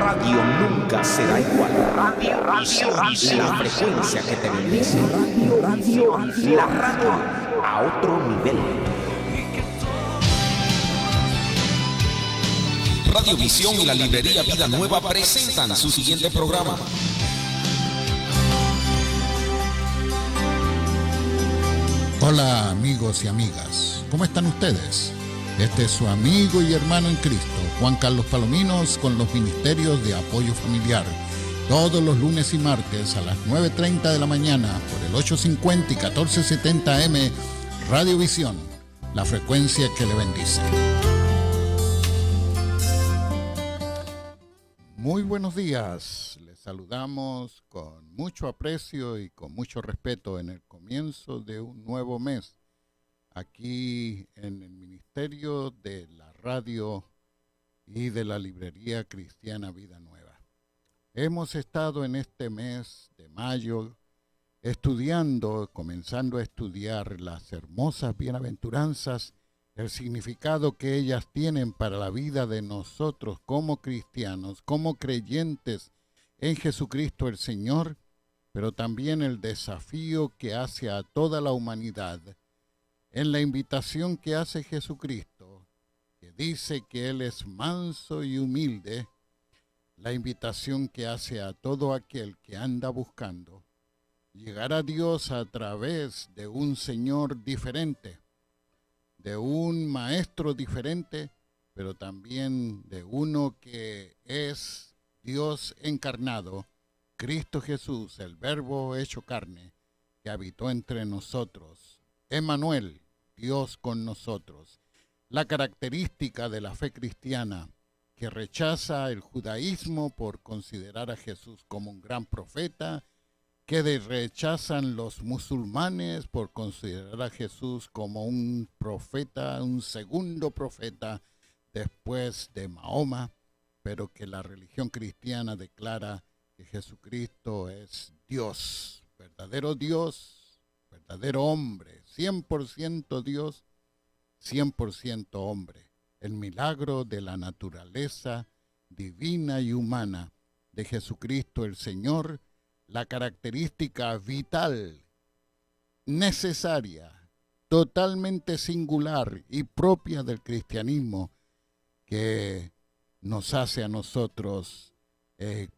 radio nunca será igual. La frecuencia que te bendice. La radio a otro nivel. Radio Visión y la librería Vida Nueva presentan su siguiente programa. Hola amigos y amigas, ¿cómo están ustedes? Este es su amigo y hermano en Cristo, Juan Carlos Palominos, con los ministerios de apoyo familiar. Todos los lunes y martes a las 9:30 de la mañana por el 850 y 1470 AM, Radio Visión, la frecuencia que le bendice. Muy buenos días, les saludamos con mucho aprecio y con mucho respeto en el comienzo de un nuevo mes, aquí en el Ministerio de la Radio y de la Librería Cristiana Vida Nueva. Hemos estado en este mes de mayo comenzando a estudiar las hermosas bienaventuranzas, el significado que ellas tienen para la vida de nosotros como cristianos, como creyentes en Jesucristo el Señor, pero también el desafío que hace a toda la humanidad en la invitación que hace Jesucristo, que dice que Él es manso y humilde, la invitación que hace a todo aquel que anda buscando llegar a Dios a través de un Señor diferente, de un maestro diferente, pero también de uno que es Dios encarnado, Cristo Jesús, el Verbo hecho carne, que habitó entre nosotros. Emmanuel, Dios con nosotros. La característica de la fe cristiana, que rechaza el judaísmo por considerar a Jesús como un gran profeta, que rechazan los musulmanes por considerar a Jesús como un profeta, un segundo profeta después de Mahoma, pero que la religión cristiana declara que Jesucristo es Dios, verdadero hombre, 100% Dios, 100% hombre. El milagro de la naturaleza divina y humana de Jesucristo el Señor, la característica vital, necesaria, totalmente singular y propia del cristianismo que nos hace a nosotros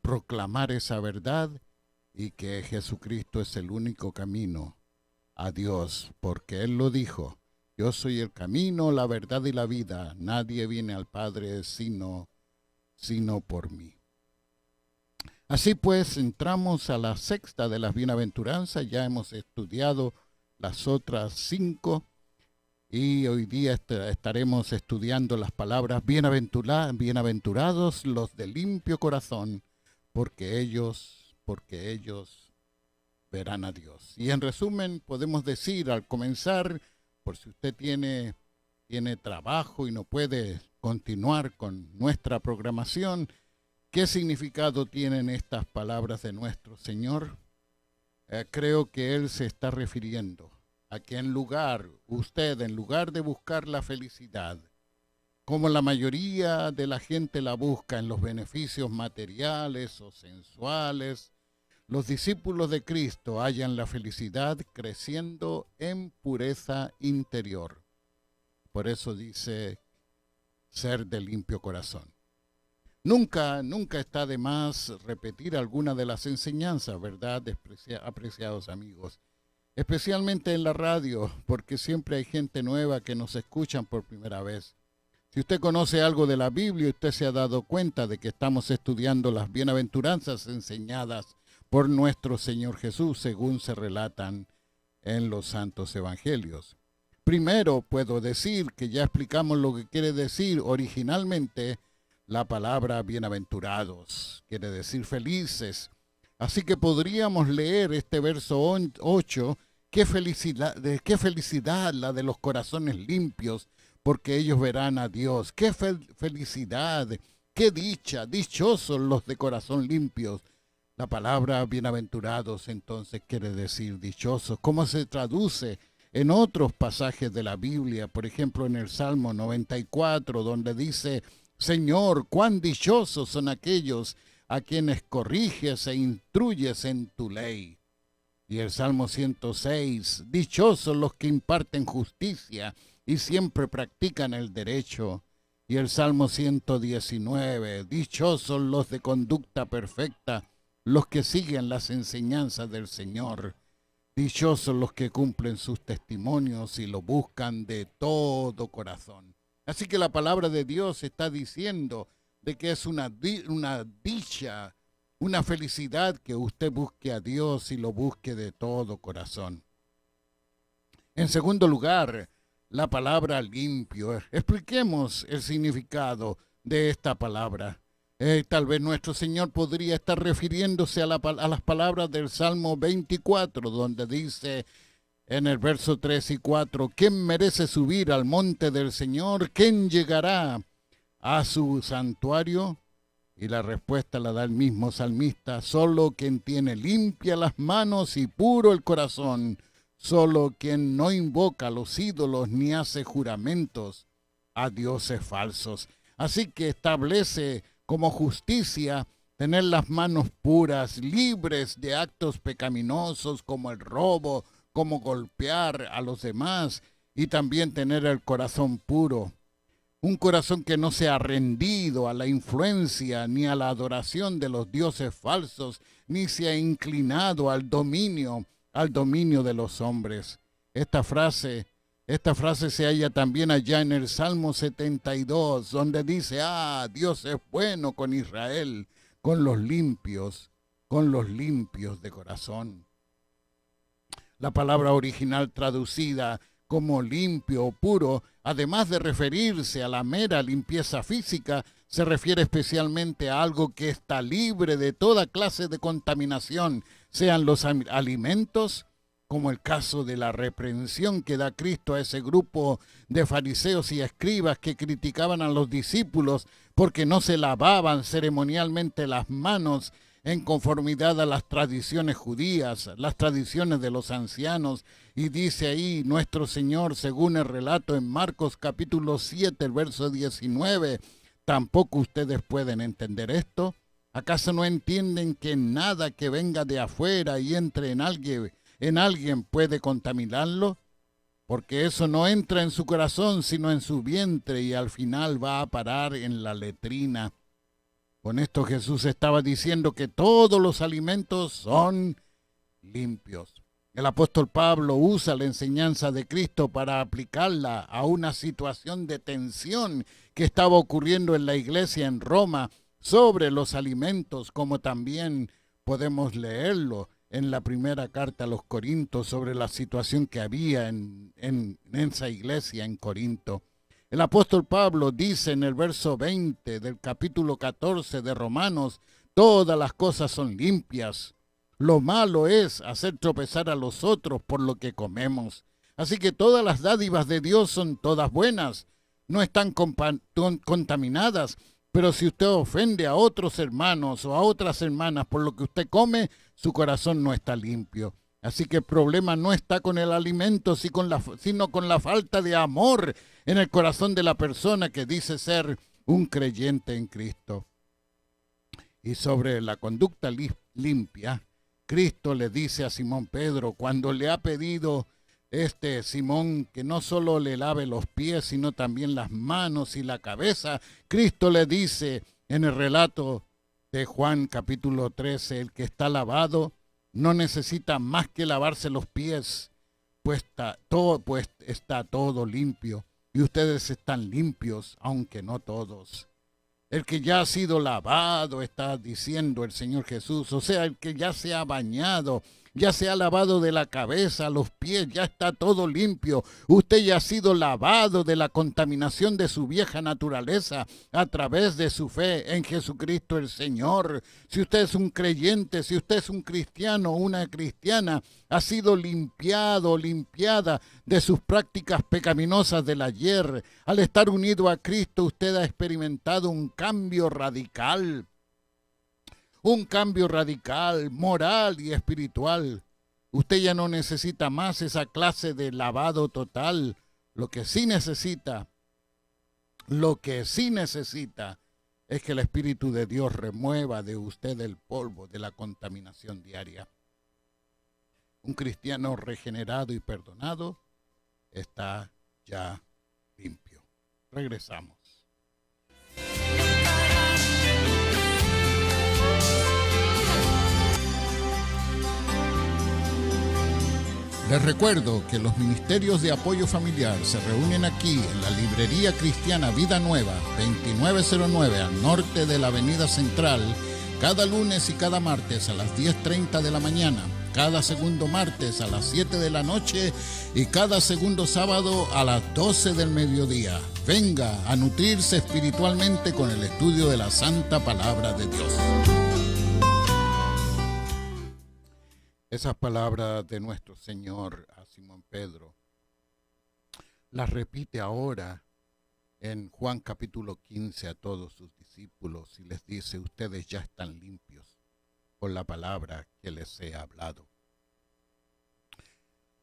proclamar esa verdad y que Jesucristo es el único camino a Dios, porque Él lo dijo: yo soy el camino, la verdad y la vida, nadie viene al Padre sino por mí. Así pues, entramos a la sexta de las bienaventuranzas. Ya hemos estudiado las otras 5 y hoy día estaremos estudiando las palabras bienaventurados los de limpio corazón, porque ellos verán a Dios. Y en resumen, podemos decir al comenzar, por si usted tiene trabajo y no puede continuar con nuestra programación, ¿qué significado tienen estas palabras de nuestro Señor? Creo que Él se está refiriendo a que en lugar de buscar la felicidad, como la mayoría de la gente la busca en los beneficios materiales o sensuales, los discípulos de Cristo hallan la felicidad creciendo en pureza interior. Por eso dice ser de limpio corazón. Nunca está de más repetir alguna de las enseñanzas, ¿verdad?, apreciados amigos. Especialmente en la radio, porque siempre hay gente nueva que nos escuchan por primera vez. Si usted conoce algo de la Biblia, usted se ha dado cuenta de que estamos estudiando las bienaventuranzas enseñadas por nuestro Señor Jesús, según se relatan en los santos evangelios. Primero puedo decir que ya explicamos lo que quiere decir originalmente la palabra bienaventurados, quiere decir felices. Así que podríamos leer este verso 8, qué felicidad la de los corazones limpios, porque ellos verán a Dios. Qué felicidad, qué dicha, dichosos los de corazón limpios. La palabra bienaventurados entonces quiere decir dichosos. ¿Cómo se traduce en otros pasajes de la Biblia? Por ejemplo, en el Salmo 94, donde dice: Señor, cuán dichosos son aquellos a quienes corriges e instruyes en tu ley. Y el Salmo 106, dichosos los que imparten justicia y siempre practican el derecho. Y el Salmo 119, dichosos los de conducta perfecta, los que siguen las enseñanzas del Señor. Dichosos los que cumplen sus testimonios y lo buscan de todo corazón. Así que la palabra de Dios está diciendo de que es una dicha, una felicidad que usted busque a Dios y lo busque de todo corazón. En segundo lugar, la palabra limpio. Expliquemos el significado de esta palabra. Tal vez nuestro Señor podría estar refiriéndose a las palabras del Salmo 24, donde dice en el verso 3 y 4, ¿quién merece subir al monte del Señor? ¿Quién llegará a su santuario? Y la respuesta la da el mismo salmista, solo quien tiene limpia las manos y puro el corazón, solo quien no invoca a los ídolos ni hace juramentos a dioses falsos. Así que establece como justicia tener las manos puras, libres de actos pecaminosos como el robo, como golpear a los demás, y también tener el corazón puro. Un corazón que no se ha rendido a la influencia ni a la adoración de los dioses falsos, ni se ha inclinado al dominio de los hombres. Esta frase se halla también allá en el Salmo 72, donde dice, Dios es bueno con Israel, con los limpios de corazón. La palabra original traducida como limpio o puro, además de referirse a la mera limpieza física, se refiere especialmente a algo que está libre de toda clase de contaminación, sean los alimentos, como el caso de la reprensión que da Cristo a ese grupo de fariseos y escribas que criticaban a los discípulos porque no se lavaban ceremonialmente las manos en conformidad a las tradiciones judías, las tradiciones de los ancianos. Y dice ahí nuestro Señor, según el relato en Marcos capítulo 7, el verso 19, ¿tampoco ustedes pueden entender esto? ¿Acaso no entienden que nada que venga de afuera y entre en alguien puede contaminarlo? Porque eso no entra en su corazón, sino en su vientre, y al final va a parar en la letrina. Con esto Jesús estaba diciendo que todos los alimentos son limpios. El apóstol Pablo usa la enseñanza de Cristo para aplicarla a una situación de tensión que estaba ocurriendo en la iglesia en Roma sobre los alimentos, como también podemos leerlo en la primera carta a los Corintios sobre la situación que había en esa iglesia en Corinto. El apóstol Pablo dice en el verso 20 del capítulo 14 de Romanos, todas las cosas son limpias. Lo malo es hacer tropezar a los otros por lo que comemos. Así que todas las dádivas de Dios son todas buenas, no están contaminadas, pero si usted ofende a otros hermanos o a otras hermanas por lo que usted come, su corazón no está limpio. Así que el problema no está con el alimento, sino con la falta de amor en el corazón de la persona que dice ser un creyente en Cristo. Y sobre la conducta limpia, Cristo le dice a Simón Pedro, cuando le ha pedido Simón que no solo le lave los pies, sino también las manos y la cabeza, Cristo le dice en el relato de Juan capítulo 13, el que está lavado no necesita más que lavarse los pies, pues está todo limpio, y ustedes están limpios, aunque no todos. El que ya ha sido lavado, está diciendo el Señor Jesús, o sea, el que ya se ha bañado, ya se ha lavado de la cabeza a los pies, ya está todo limpio. Usted ya ha sido lavado de la contaminación de su vieja naturaleza a través de su fe en Jesucristo el Señor. Si usted es un creyente, si usted es un cristiano o una cristiana, ha sido limpiado o limpiada de sus prácticas pecaminosas del ayer. Al estar unido a Cristo, usted ha experimentado un cambio radical moral y espiritual. Usted ya no necesita más esa clase de lavado total. Lo que sí necesita Lo que sí necesita es que el Espíritu de Dios remueva de usted el polvo de la contaminación diaria. Un cristiano regenerado y perdonado está ya limpio. Regresamos. Les recuerdo que los ministerios de apoyo familiar se reúnen aquí en la Librería Cristiana Vida Nueva, 2909 al norte de la Avenida Central, cada lunes y cada martes a las 10:30 de la mañana, cada segundo martes a las 7 de la noche y cada segundo sábado a las 12 del mediodía. Venga a nutrirse espiritualmente con el estudio de la Santa Palabra de Dios. Esas palabras de nuestro Señor a Simón Pedro las repite ahora en Juan capítulo 15 a todos sus discípulos y les dice: ustedes ya están limpios por la palabra que les he hablado.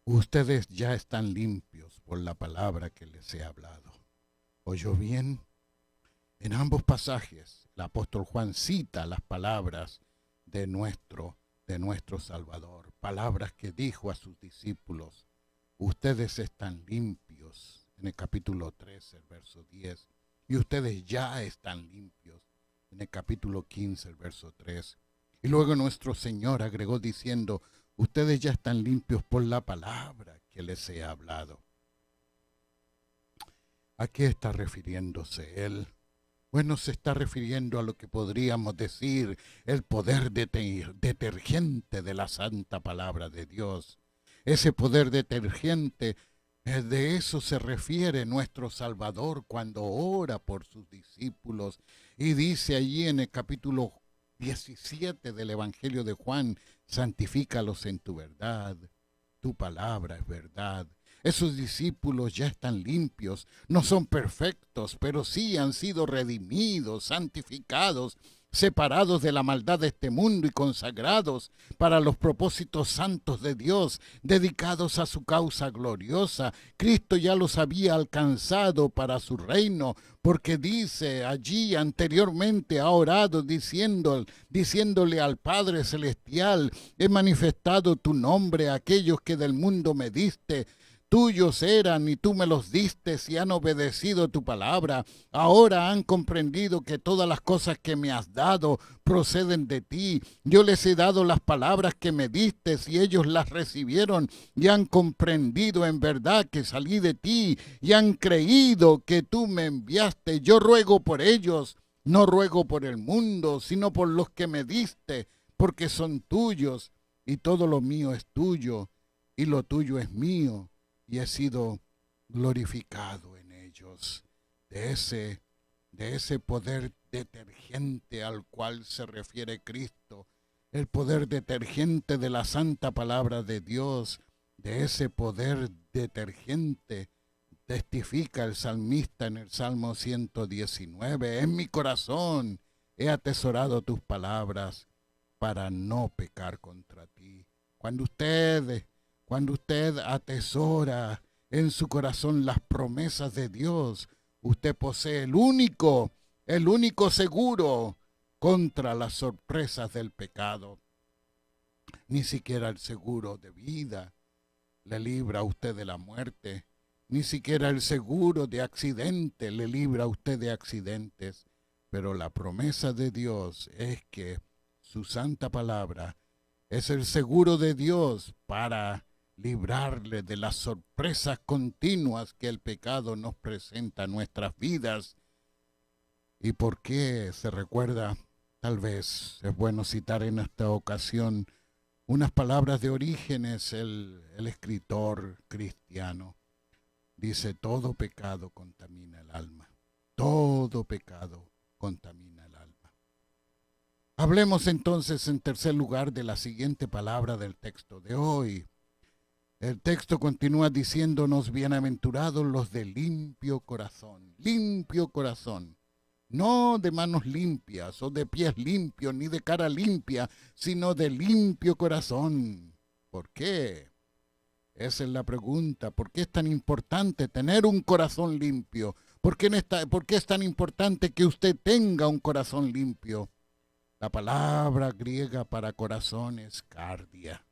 Ustedes ya están limpios por la palabra que les he hablado. ¿Oyó bien? En ambos pasajes el apóstol Juan cita las palabras de nuestro Salvador, palabras que dijo a sus discípulos: ustedes están limpios, en el capítulo 13, el verso 10, y ustedes ya están limpios, en el capítulo 15, el verso 3. Y luego nuestro Señor agregó diciendo: ustedes ya están limpios por la palabra que les he hablado. ¿A qué está refiriéndose Él? Bueno, se está refiriendo a lo que podríamos decir el poder detergente de la santa palabra de Dios. Ese poder detergente, de eso se refiere nuestro Salvador cuando ora por sus discípulos. Y dice allí en el capítulo 17 del Evangelio de Juan: santifícalos en tu verdad, tu palabra es verdad. Esos discípulos ya están limpios, no son perfectos, pero sí han sido redimidos, santificados, separados de la maldad de este mundo y consagrados para los propósitos santos de Dios, dedicados a su causa gloriosa. Cristo ya los había alcanzado para su reino, porque dice allí anteriormente, ha orado diciéndole al Padre Celestial: he manifestado tu nombre a aquellos que del mundo me diste. Tuyos eran y tú me los diste y han obedecido tu palabra. Ahora han comprendido que todas las cosas que me has dado proceden de ti. Yo les he dado las palabras que me diste y ellos las recibieron y han comprendido en verdad que salí de ti y han creído que tú me enviaste. Yo ruego por ellos, no ruego por el mundo, sino por los que me diste, porque son tuyos y todo lo mío es tuyo y lo tuyo es mío. Y he sido glorificado en ellos. De ese poder detergente al cual se refiere Cristo, el poder detergente de la santa palabra de Dios, de ese poder detergente testifica el salmista en el Salmo 119: en mi corazón he atesorado tus palabras para no pecar contra ti. Cuando usted atesora en su corazón las promesas de Dios, usted posee el único seguro contra las sorpresas del pecado. Ni siquiera el seguro de vida le libra a usted de la muerte. Ni siquiera el seguro de accidente le libra a usted de accidentes. Pero la promesa de Dios es que su santa palabra es el seguro de Dios para librarle de las sorpresas continuas que el pecado nos presenta en nuestras vidas. ¿Y por qué se recuerda? Tal vez es bueno citar en esta ocasión unas palabras de Orígenes, el escritor cristiano. Dice: todo pecado contamina el alma. Todo pecado contamina el alma. Hablemos entonces en tercer lugar de la siguiente palabra del texto de hoy. El texto continúa diciéndonos: bienaventurados los de limpio corazón. Limpio corazón. No de manos limpias o de pies limpios ni de cara limpia, sino de limpio corazón. ¿Por qué? Esa es la pregunta. ¿Por qué es tan importante tener un corazón limpio? ¿Por qué es tan importante que usted tenga un corazón limpio? La palabra griega para corazón es cardia,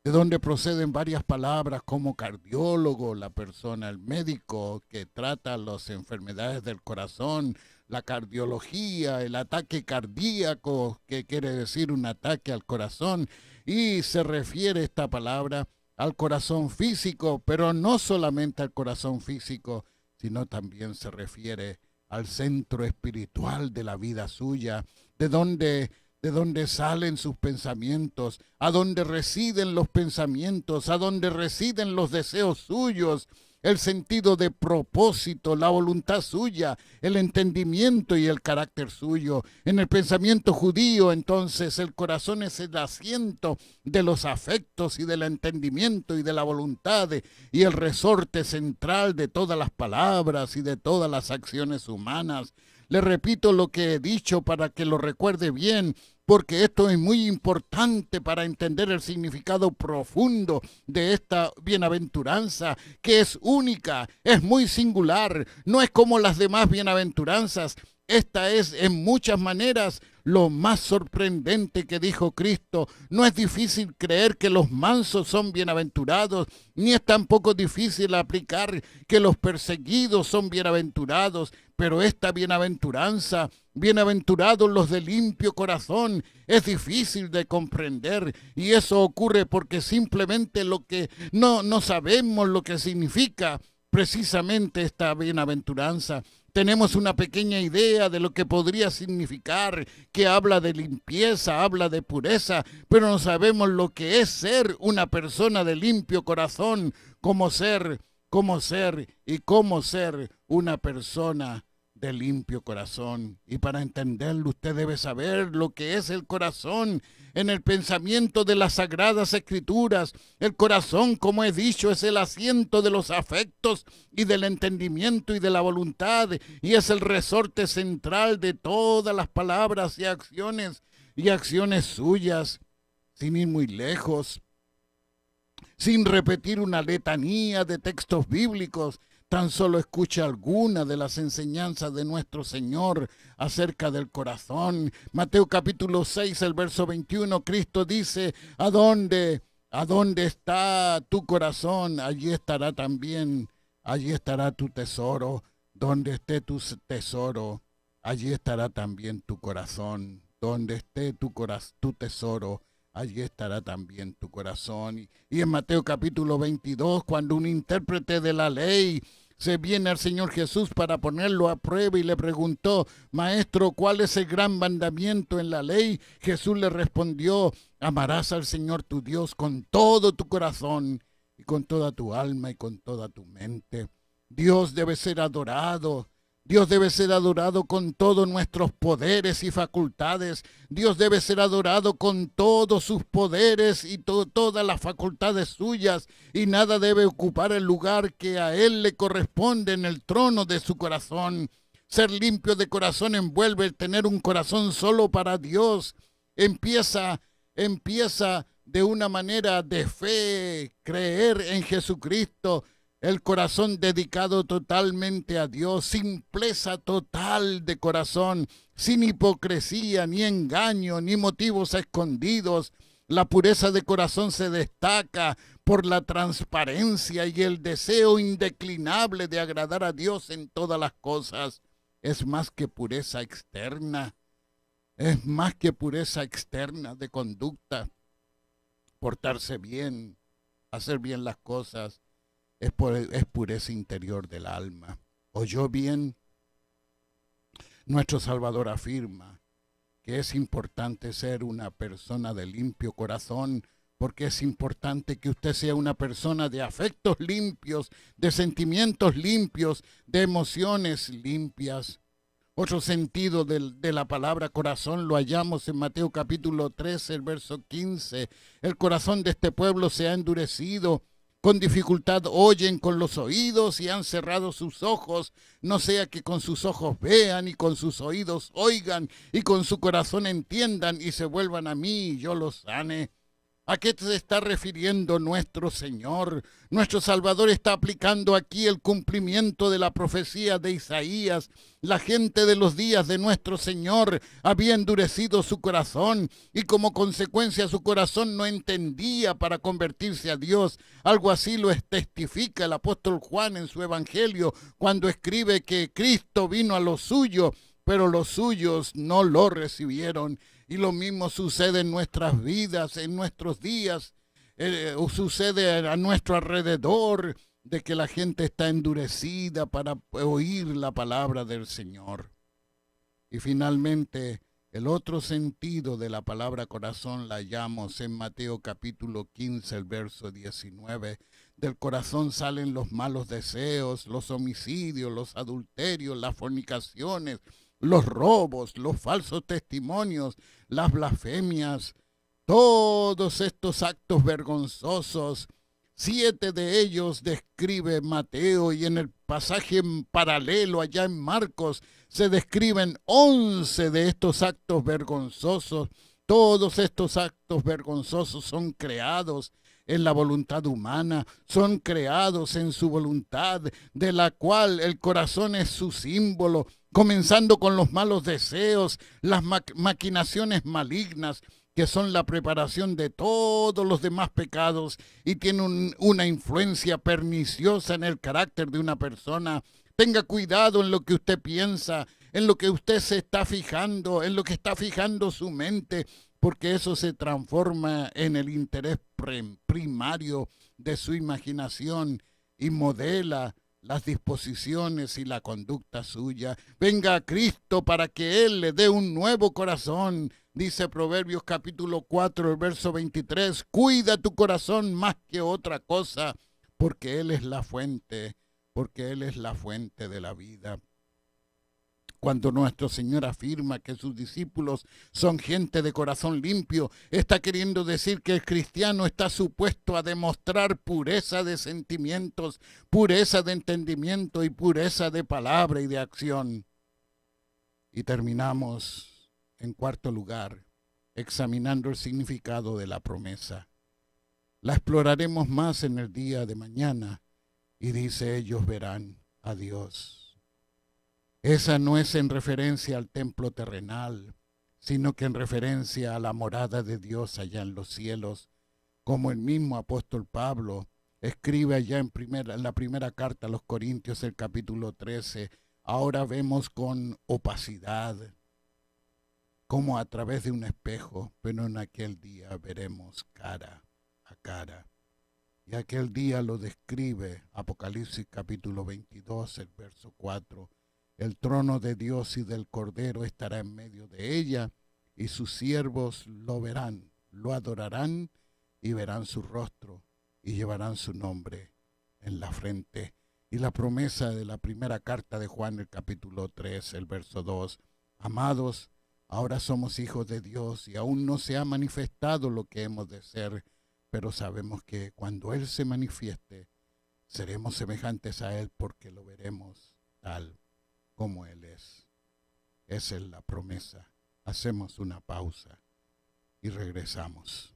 de donde proceden varias palabras como cardiólogo, la persona, el médico que trata las enfermedades del corazón, la cardiología, el ataque cardíaco, que quiere decir un ataque al corazón, y se refiere esta palabra al corazón físico, pero no solamente al corazón físico, sino también se refiere al centro espiritual de la vida suya, de donde salen sus pensamientos, a donde residen los pensamientos, a donde residen los deseos suyos, el sentido de propósito, la voluntad suya, el entendimiento y el carácter suyo. En el pensamiento judío, entonces, el corazón es el asiento de los afectos y del entendimiento y de la voluntad y el resorte central de todas las palabras y de todas las acciones humanas. Le repito lo que he dicho para que lo recuerde bien, porque esto es muy importante para entender el significado profundo de esta bienaventuranza, que es única, es muy singular, no es como las demás bienaventuranzas. Esta es en muchas maneras lo más sorprendente que dijo Cristo. No es difícil creer que los mansos son bienaventurados, ni es tampoco difícil aplicar que los perseguidos son bienaventurados, pero esta bienaventuranza, bienaventurados los de limpio corazón, es difícil de comprender, y eso ocurre porque simplemente no sabemos lo que significa precisamente esta bienaventuranza. Tenemos una pequeña idea de lo que podría significar, que habla de limpieza, habla de pureza, pero no sabemos lo que es ser una persona de limpio corazón, cómo ser una persona de limpio corazón. Y para entenderlo usted debe saber lo que es el corazón en el pensamiento de las Sagradas Escrituras. El corazón, como he dicho, es el asiento de los afectos y del entendimiento y de la voluntad, y es el resorte central de todas las palabras y acciones suyas. Sin ir muy lejos, sin repetir una letanía de textos bíblicos, tan solo escucha alguna de las enseñanzas de nuestro Señor acerca del corazón. Mateo capítulo 6, el verso 21, Cristo dice: ¿A dónde está tu corazón? Allí estará tu tesoro. Donde esté tu tesoro, allí estará también tu corazón. Donde esté tu tesoro, allí estará también tu corazón. Y en Mateo capítulo 22, cuando un intérprete de la ley se viene al Señor Jesús para ponerlo a prueba y le preguntó: Maestro, ¿cuál es el gran mandamiento en la ley? Jesús le respondió: amarás al Señor tu Dios con todo tu corazón y con toda tu alma y con toda tu mente. Dios debe ser adorado. Dios debe ser adorado con todos nuestros poderes y facultades. Dios debe ser adorado con todos sus poderes y todas las facultades suyas. Y nada debe ocupar el lugar que a Él le corresponde en el trono de su corazón. Ser limpio de corazón envuelve el tener un corazón solo para Dios. Empieza de una manera de fe, creer en Jesucristo. El corazón dedicado totalmente a Dios, simpleza total de corazón, sin hipocresía, ni engaño, ni motivos escondidos. La pureza de corazón se destaca por la transparencia y el deseo indeclinable de agradar a Dios en todas las cosas. Es más que pureza externa, de conducta, portarse bien, hacer bien las cosas. Es pureza interior del alma. ¿Oyó bien? Nuestro Salvador afirma que es importante ser una persona de limpio corazón, porque es importante que usted sea una persona de afectos limpios, de sentimientos limpios, de emociones limpias. Otro sentido de la palabra corazón lo hallamos en Mateo capítulo 13, el verso 15. El corazón de este pueblo se ha endurecido. Con dificultad oyen con los oídos y han cerrado sus ojos, no sea que con sus ojos vean y con sus oídos oigan y con su corazón entiendan y se vuelvan a mí y yo los sane. ¿A qué se está refiriendo nuestro Señor? Nuestro Salvador está aplicando aquí el cumplimiento de la profecía de Isaías. La gente de los días de nuestro Señor había endurecido su corazón y como consecuencia su corazón no entendía para convertirse a Dios. Algo así lo testifica el apóstol Juan en su evangelio cuando escribe que Cristo vino a lo suyo, pero los suyos no lo recibieron. Y lo mismo sucede en nuestras vidas, en nuestros días, sucede a nuestro alrededor, de que la gente está endurecida para oír la palabra del Señor. Y finalmente, el otro sentido de la palabra corazón la hallamos en Mateo capítulo 15, el verso 19. Del corazón salen los malos deseos, los homicidios, los adulterios, las fornicaciones, los robos, los falsos testimonios, las blasfemias, todos estos actos vergonzosos. 7 de ellos describe Mateo y en el pasaje en paralelo allá en Marcos se describen 11 de estos actos vergonzosos. Todos estos actos vergonzosos son creados en la voluntad humana, son creados en su voluntad, de la cual el corazón es su símbolo, comenzando con los malos deseos, las maquinaciones malignas, que son la preparación de todos los demás pecados y tienen una influencia perniciosa en el carácter de una persona. Tenga cuidado en lo que usted piensa, en lo que usted se está fijando, en lo que está fijando su mente, porque eso se transforma en el interés primario de su imaginación y modela las disposiciones y la conducta suya. Venga a Cristo para que Él le dé un nuevo corazón. Dice Proverbios capítulo 4, el verso 23, cuida tu corazón más que otra cosa, porque Él es la fuente de la vida. Cuando nuestro Señor afirma que sus discípulos son gente de corazón limpio, está queriendo decir que el cristiano está supuesto a demostrar pureza de sentimientos, pureza de entendimiento y pureza de palabra y de acción. Y terminamos, en cuarto lugar, examinando el significado de la promesa. La exploraremos más en el día de mañana y dice, ellos verán a Dios. Esa no es en referencia al templo terrenal, sino que en referencia a la morada de Dios allá en los cielos, como el mismo apóstol Pablo escribe allá en la primera carta a los Corintios, el capítulo 13, ahora vemos con opacidad, como a través de un espejo, pero en aquel día veremos cara a cara. Y aquel día lo describe Apocalipsis capítulo 22, el verso 4. El trono de Dios y del Cordero estará en medio de ella, y sus siervos lo verán, lo adorarán y verán su rostro y llevarán su nombre en la frente. Y la promesa de la primera carta de Juan, el capítulo 3, el verso 2. Amados, ahora somos hijos de Dios y aún no se ha manifestado lo que hemos de ser, pero sabemos que cuando Él se manifieste, seremos semejantes a Él porque lo veremos tal como Él es. Esa es la promesa. Hacemos una pausa y regresamos.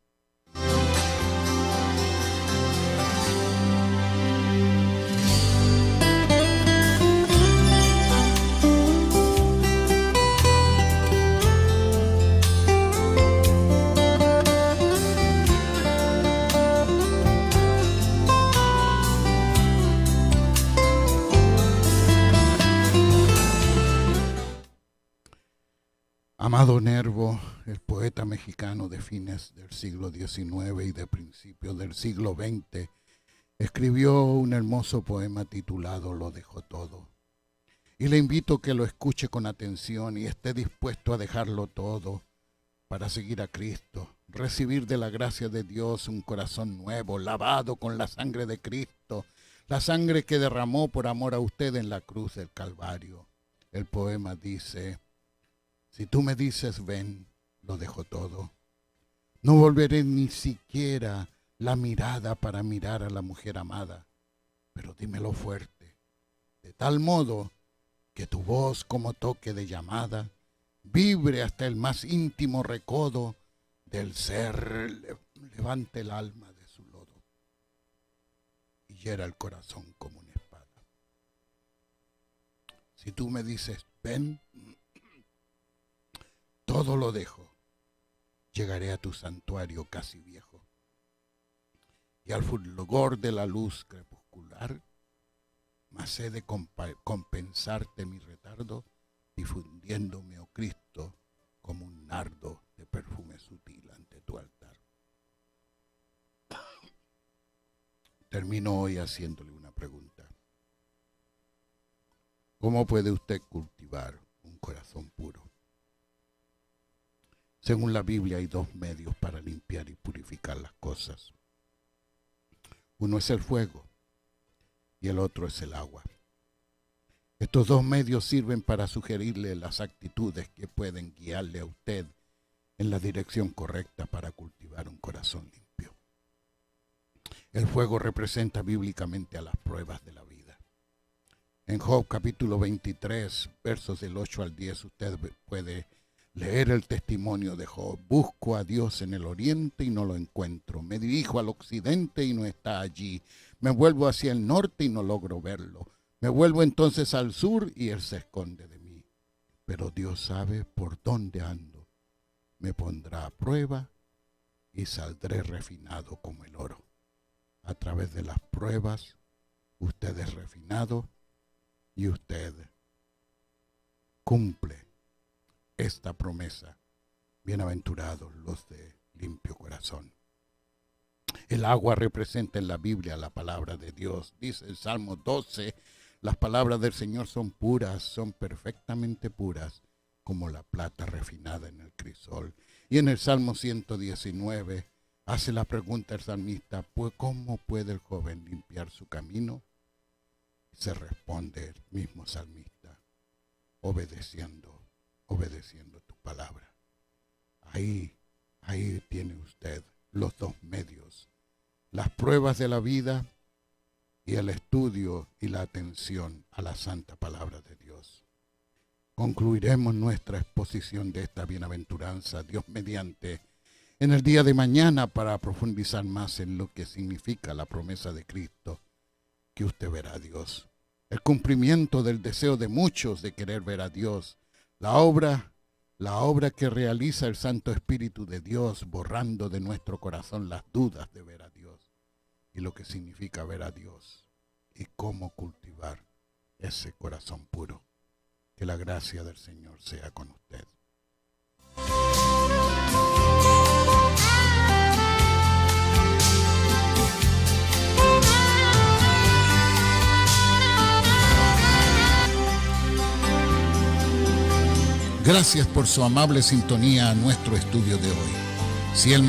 Amado Nervo, el poeta mexicano de fines del siglo XIX y de principios del siglo XX, escribió un hermoso poema titulado Lo dejó todo. Y le invito a que lo escuche con atención y esté dispuesto a dejarlo todo para seguir a Cristo, recibir de la gracia de Dios un corazón nuevo, lavado con la sangre de Cristo, la sangre que derramó por amor a usted en la cruz del Calvario. El poema dice: si tú me dices ven, lo dejo todo. No volveré ni siquiera la mirada para mirar a la mujer amada, pero dímelo fuerte, de tal modo que tu voz como toque de llamada vibre hasta el más íntimo recodo del ser levante el alma de su lodo y hiera el corazón como una espada. Si tú me dices, ven, todo lo dejo, llegaré a tu santuario casi viejo, y al fulgor de la luz crepuscular, mas he de compensarte mi retardo, difundiéndome, oh Cristo, como un nardo de perfume sutil ante tu altar. Termino hoy haciéndole una pregunta. ¿Cómo puede usted cultivar un corazón puro? Según la Biblia hay dos medios para limpiar y purificar las cosas. Uno es el fuego y el otro es el agua. Estos dos medios sirven para sugerirle las actitudes que pueden guiarle a usted en la dirección correcta para cultivar un corazón limpio. El fuego representa bíblicamente a las pruebas de la vida. En Job capítulo 23, versos del 8 al 10, usted puede leer el testimonio de Job. Busco a Dios en el oriente y no lo encuentro. Me dirijo al occidente y no está allí. Me vuelvo hacia el norte y no logro verlo. Me vuelvo entonces al sur y él se esconde de mí. Pero Dios sabe por dónde ando. Me pondrá a prueba y saldré refinado como el oro. A través de las pruebas, usted es refinado y usted cumple esta promesa. Bienaventurados los de limpio corazón. El agua representa en la Biblia la palabra de Dios. Dice el Salmo 12, las palabras del Señor son puras, son perfectamente puras, como la plata refinada en el crisol. Y en el Salmo 119 hace la pregunta el salmista, pues ¿cómo puede el joven limpiar su camino? Se responde el mismo salmista, obedeciendo tu palabra. Ahí tiene usted los dos medios, las pruebas de la vida y el estudio y la atención a la santa palabra de Dios. Concluiremos nuestra exposición de esta bienaventuranza, Dios mediante, en el día de mañana para profundizar más en lo que significa la promesa de Cristo, que usted verá a Dios. El cumplimiento del deseo de muchos de querer ver a Dios. La obra que realiza el Santo Espíritu de Dios, borrando de nuestro corazón las dudas de ver a Dios y lo que significa ver a Dios y cómo cultivar ese corazón puro. Que la gracia del Señor sea con usted. Gracias por su amable sintonía a nuestro estudio de hoy. Si el